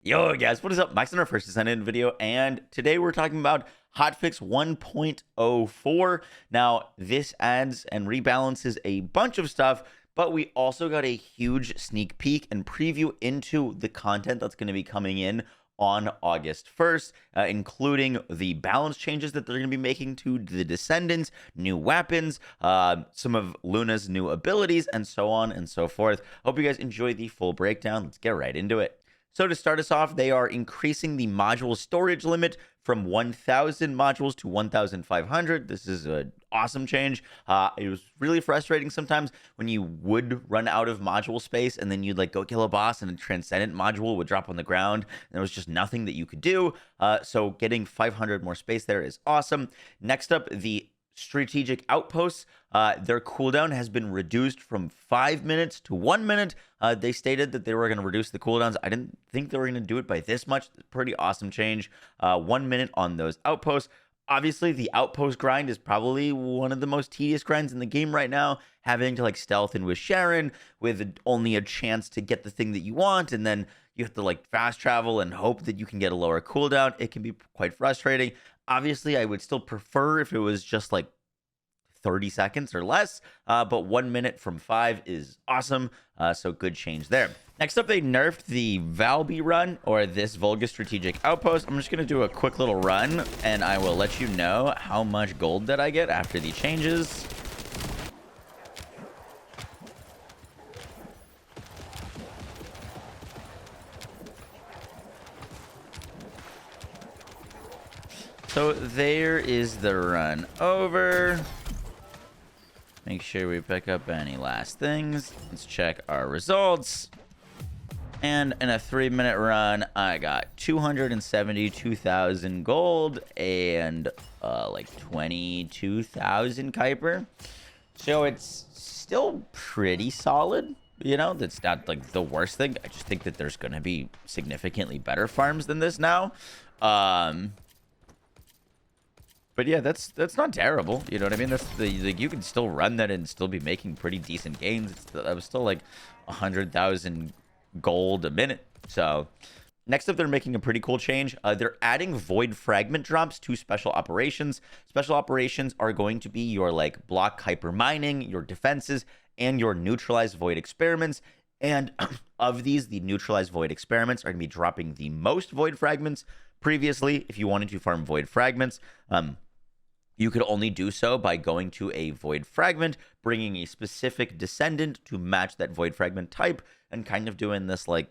Yo guys, what is up? Max on our first Descendant video, and today we're talking about Hotfix 1.0.4. Now, this adds and rebalances a bunch of stuff, but we also got a huge sneak peek and preview into the content that's going to be coming in on August 1st, including the balance changes that they're going to be making to the Descendants, new weapons, some of Luna's new abilities, and so on and so forth. Hope you guys enjoy the full breakdown. Let's get right into it. So to start us off, they are increasing the module storage limit from 1,000 modules to 1,500. This is an awesome change. It was really frustrating sometimes when you would run out of module space and then you'd like go kill a boss and a Transcendent module would drop on the ground and there was just nothing that you could do. So getting 500 more space there is awesome. Next up, the strategic outposts, their cooldown has been reduced from 5 minutes to 1 minute. They stated that they were going to reduce the cooldowns. I didn't think they were going to do it by this much. Pretty awesome change. 1 minute on those outposts. Obviously, the outpost grind is probably one of the most tedious grinds in the game right now. Having to like stealth in with Sharon with only a chance to get the thing that you want, and then you have to like fast travel and hope that you can get a lower cooldown. It can be quite frustrating. Obviously, I would still prefer if it was just like 30 seconds or less, but 1 minute from 5 is awesome, so good change there. Next up, they nerfed the Valby run, or this Volga strategic outpost. I'm just going to do a quick little run, and I will let you know how much gold that I get after the changes. So there is the run over. Make sure we pick up any last things. Let's check our results. And in a 3-minute run, I got 272,000 gold and like 22,000 Kuiper. So it's still pretty solid. You know, that's not like the worst thing. I just think that there's going to be significantly better farms than this now. But yeah, that's not terrible. You know what I mean? That's you can still run that and still be making pretty decent gains. I was still like 100,000 gold a minute. So next up, they're making a pretty cool change. They're adding void fragment drops to special operations. Special operations are going to be your like block hyper mining, your defenses, and your neutralized void experiments. And of these, the neutralized void experiments are going to be dropping the most void fragments. Previously, if you wanted to farm void fragments, you could only do so by going to a void fragment, bringing a specific descendant to match that void fragment type, and kind of doing this like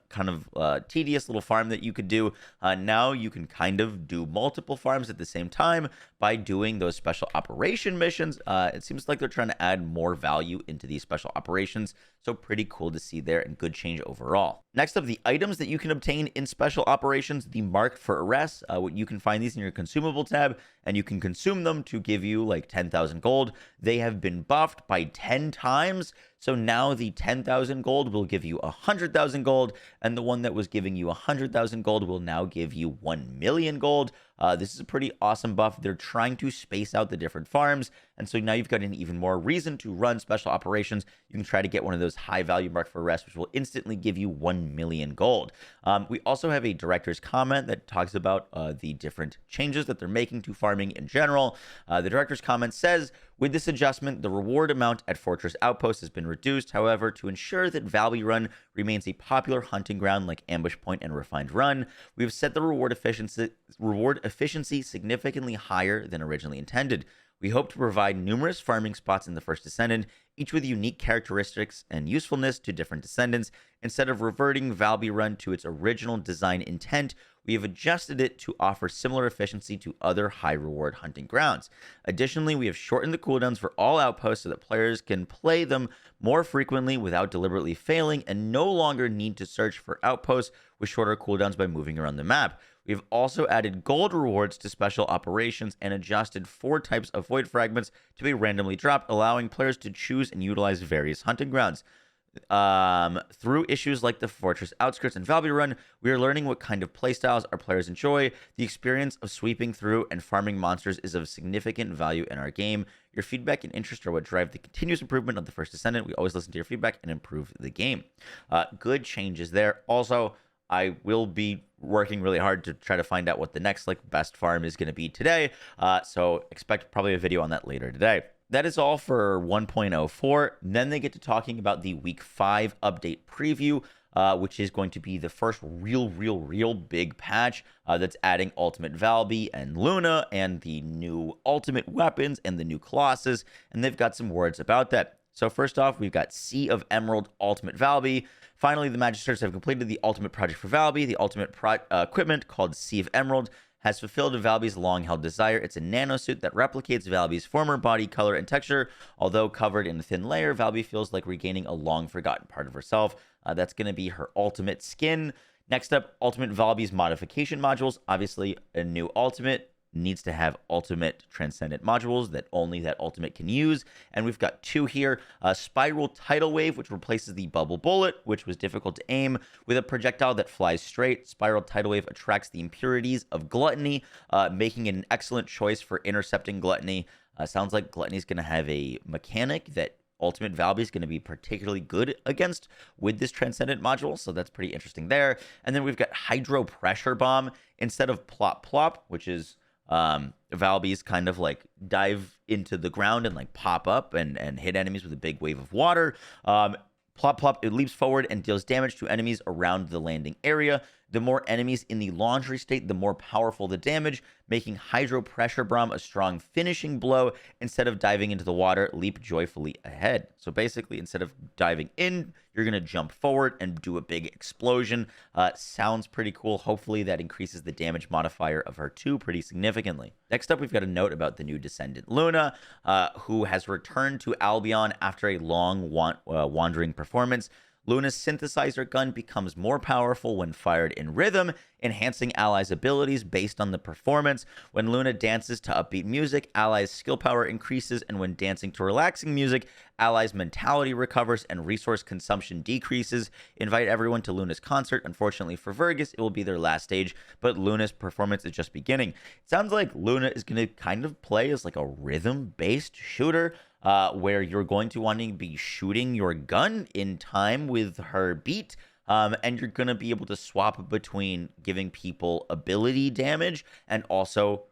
kind of tedious little farm that you could do. Now you can kind of do multiple farms at the same time by doing those special operation missions. It seems like they're trying to add more value into these special operations, so pretty cool to see there and good change overall. Next up, the items that you can obtain in special operations, the marked for arrest. You can find these in your consumable tab, and you can consume them to give you like 10,000 gold. They have been buffed by 10 times, so now the 10,000 gold will give you 100,000 gold, and the one that was giving you 100,000 gold will now give you 1 million gold. This is a pretty awesome buff. They're trying to space out the different farms, and so now you've got an even more reason to run special operations. You can try to get one of those high value marked for arrest, which will instantly give you 1 million gold. We also have a director's comment that talks about the different changes that they're making to farming in general. The director's comment says, with this adjustment, the reward amount at Fortress Outpost has been reduced. However, to ensure that Valby Run remains a popular hunting ground like Ambush Point and Refined Run, we have set the reward efficiency significantly higher than originally intended. We hope to provide numerous farming spots in the first Descendant, each with unique characteristics and usefulness to different Descendants. Instead of reverting Valby Run to its original design intent, we have adjusted it to offer similar efficiency to other high-reward hunting grounds. Additionally, we have shortened the cooldowns for all outposts so that players can play them more frequently without deliberately failing and no longer need to search for outposts with shorter cooldowns by moving around the map. We've also added gold rewards to special operations and adjusted 4 types of void fragments to be randomly dropped, allowing players to choose and utilize various hunting grounds. Through issues like the Fortress Outskirts and Valby Run, we are learning what kind of playstyles our players enjoy. The experience of sweeping through and farming monsters is of significant value in our game. Your feedback and interest are what drive the continuous improvement of the first Descendant. We always listen to your feedback and improve the game. Good changes there. Also, I will be working really hard to try to find out what the next like best farm is going to be today. So expect probably a video on that later today. That is all for 1.04. Then they get to talking about the week 5 update preview, which is going to be the first real big patch that's adding Ultimate Valby and Luna and the new ultimate weapons and the new Colossus. And they've got some words about that. So first off, we've got Sea of Emerald Ultimate Valby. Finally, the Magisters have completed the ultimate project for Valby. The ultimate equipment called Sea of Emerald has fulfilled Valby's long-held desire. It's a nanosuit that replicates Valby's former body color and texture. Although covered in a thin layer, Valby feels like regaining a long-forgotten part of herself. That's going to be her ultimate skin. Next up, Ultimate Valby's modification modules. Obviously, a new ultimate needs to have ultimate transcendent modules that only that ultimate can use, and we've got 2 here. Spiral Tidal Wave, which replaces the bubble bullet, which was difficult to aim, with a projectile that flies straight. Spiral Tidal Wave attracts the impurities of gluttony, making it an excellent choice for intercepting gluttony. Sounds like gluttony is going to have a mechanic that Ultimate Valby is going to be particularly good against with this Transcendent module, so that's pretty interesting there. And then we've got Hydro Pressure Bomb. Instead of Plop Plop, which is Valby's kind of like dive into the ground and like pop up and hit enemies with a big wave of water. Plop Plop, it leaps forward and deals damage to enemies around the landing area. The more enemies in the laundry state, the more powerful the damage, making Hydro Pressure Bomb a strong finishing blow. Instead of diving into the water, leap joyfully ahead. So basically, instead of diving in, you're going to jump forward and do a big explosion. Sounds pretty cool. Hopefully, that increases the damage modifier of her 2 pretty significantly. Next up, we've got a note about the new Descendant Luna, who has returned to Albion after a long wandering performance. Luna's synthesizer gun becomes more powerful when fired in rhythm, enhancing allies' abilities based on the performance. When Luna dances to upbeat music, allies' skill power increases, and when dancing to relaxing music, allies' mentality recovers and resource consumption decreases. Invite everyone to Luna's concert. Unfortunately for Vergus, it will be their last stage, but Luna's performance is just beginning. It sounds like Luna is going to kind of play as like a rhythm-based shooter, where you're going to want to be shooting your gun in time with her beat, and you're going to be able to swap between giving people ability damage, and also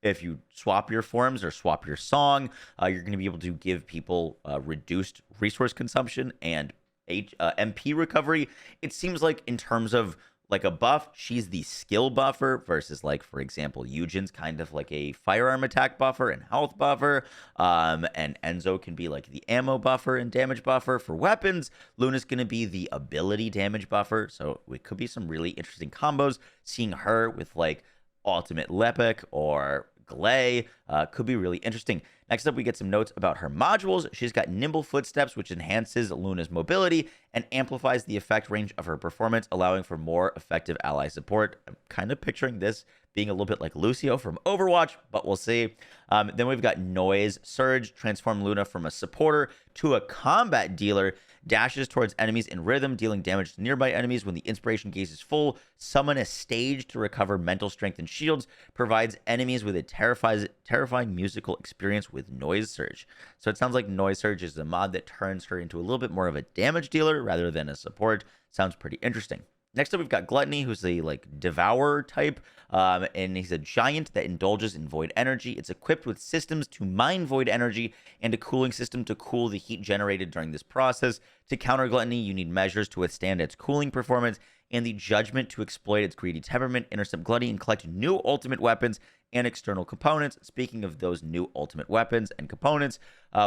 if you swap your forms or swap your song, you're going to be able to give people reduced resource consumption and MP recovery. It seems like in terms of like a buff, she's the skill buffer versus, like, for example, Eugen's kind of like a firearm attack buffer and health buffer. And Enzo can be like the ammo buffer and damage buffer for weapons. Luna's going to be the ability damage buffer. So it could be some really interesting combos. Seeing her with like Ultimate Lepek or Glay could be really interesting. Next up, we get some notes about her modules. She's got Nimble Footsteps, which enhances Luna's mobility and amplifies the effect range of her performance, allowing for more effective ally support. I'm kind of picturing this being a little bit like Lucio from Overwatch, but we'll see. Then we've got Noise Surge, transform Luna from a supporter to a combat dealer, dashes towards enemies in rhythm, dealing damage to nearby enemies when the inspiration gauge is full, summon a stage to recover mental strength and shields, provides enemies with a terrifying musical experience with Noise Surge. So it sounds like Noise Surge is a mod that turns her into a little bit more of a damage dealer rather than a support. Sounds pretty interesting. Next up, we've got Gluttony, who's a like devourer type, and he's a giant that indulges in void energy. It's equipped with systems to mine void energy and a cooling system to cool the heat generated during this process. To counter Gluttony, you need measures to withstand its cooling performance and the judgment to exploit its greedy temperament, intercept Gluttony, and collect new ultimate weapons and external components. Speaking of those new ultimate weapons and components,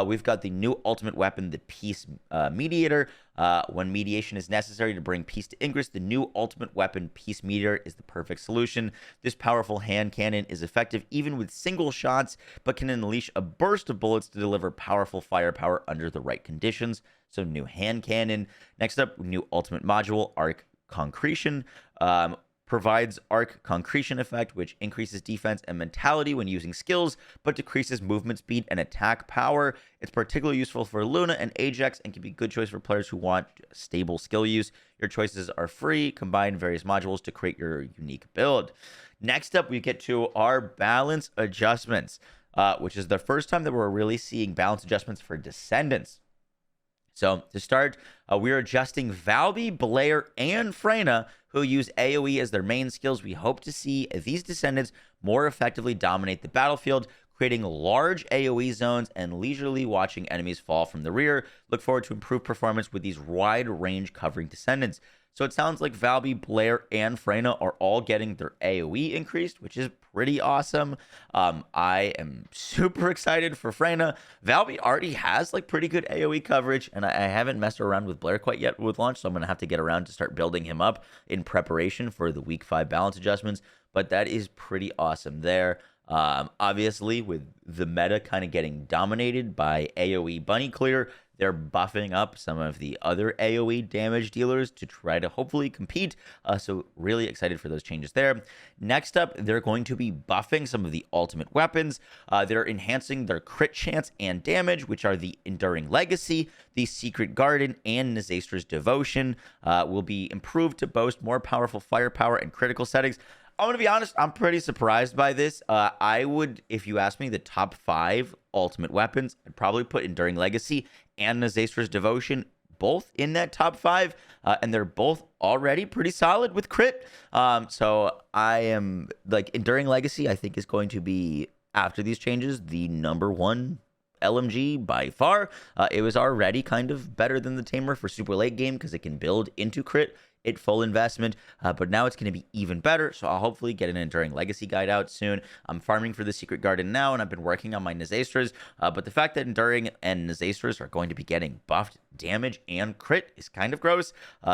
we've got the new ultimate weapon, the Peace Mediator. When mediation is necessary to bring peace to Ingress, the new ultimate weapon, Peace Mediator, is the perfect solution. This powerful hand cannon is effective even with single shots, but can unleash a burst of bullets to deliver powerful firepower under the right conditions. So new hand cannon. Next up, new ultimate module, Arc Concretion. Provides arc concretion effect, which increases defense and mentality when using skills, but decreases movement speed and attack power. It's particularly useful for Luna and Ajax and can be a good choice for players who want stable skill use. Your choices are free. Combine various modules to create your unique build. Next up, we get to our balance adjustments, which is the first time that we're really seeing balance adjustments for Descendants. So to start, we're adjusting Valby, Blair, and Freyna, who use AoE as their main skills. We hope to see these Descendants more effectively dominate the battlefield, creating large AoE zones and leisurely watching enemies fall from the rear. Look forward to improved performance with these wide range covering Descendants. So it sounds like Valby, Blair, and Freyna are all getting their AoE increased, which is pretty awesome. I am super excited for Freyna. Valby already has like pretty good AoE coverage, and I haven't messed around with Blair quite yet with launch, so I'm going to have to get around to start building him up in preparation for the week 5 balance adjustments. But that is pretty awesome there. Obviously, with the meta kind of getting dominated by AoE bunny clear, they're buffing up some of the other AoE damage dealers to try to hopefully compete. So really excited for those changes there. Next up, they're going to be buffing some of the ultimate weapons. They're enhancing their crit chance and damage, which are the Enduring Legacy, the Secret Garden, and Nizastra's Devotion. Will be improved to boast more powerful firepower and critical settings. I'm going to be honest, I'm pretty surprised by this. I would, if you ask me, the top 5 ultimate weapons, I'd probably put Enduring Legacy and Nizastra's Devotion both in that top 5, and they're both already pretty solid with crit. So I am, like, Enduring Legacy, I think, is going to be, after these changes, the #1 LMG by far. It was already kind of better than the Tamer for super late game because it can build into crit at full investment, but now it's going to be even better, so I'll hopefully get an Enduring Legacy guide out soon. I'm farming for the Secret Garden now, and I've been working on my Nizastras, but the fact that Enduring and Nizastras are going to be getting buffed damage and crit is kind of gross.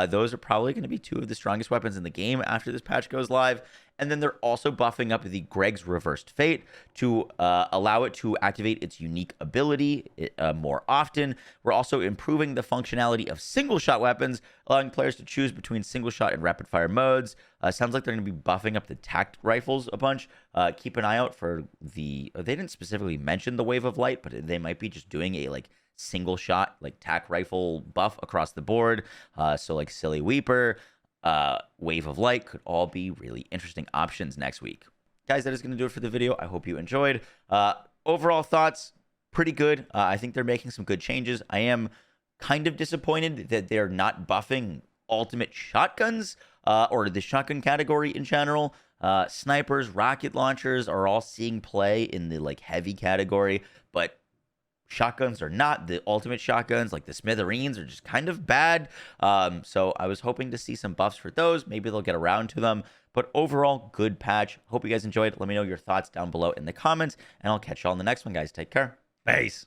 Those are probably going to be 2 of the strongest weapons in the game after this patch goes live. And then they're also buffing up the Greg's Reversed Fate to allow it to activate its unique ability more often. We're also improving the functionality of single-shot weapons, allowing players to choose between single-shot and rapid-fire modes. Sounds like they're going to be buffing up the tact rifles a bunch. Keep an eye out for the... They didn't specifically mention the Wave of Light, but they might be just doing a, like, single-shot, like, tac rifle buff across the board. So, like, Silly Weeper... Wave of Light could all be really interesting options next week. Guys, that is going to do it for the video. I hope you enjoyed. Overall thoughts, pretty good. I think they're making some good changes. I am kind of disappointed that they're not buffing ultimate shotguns or the shotgun category in general. Snipers, rocket launchers are all seeing play in the like heavy category, but shotguns are not. The ultimate shotguns, like the Smithereens, are just kind of bad. So I was hoping to see some buffs for those. Maybe they'll get around to them. But overall, good patch. Hope you guys enjoyed. Let me know your thoughts down below in the comments, and I'll catch y'all in the next one, guys. Take care. Peace.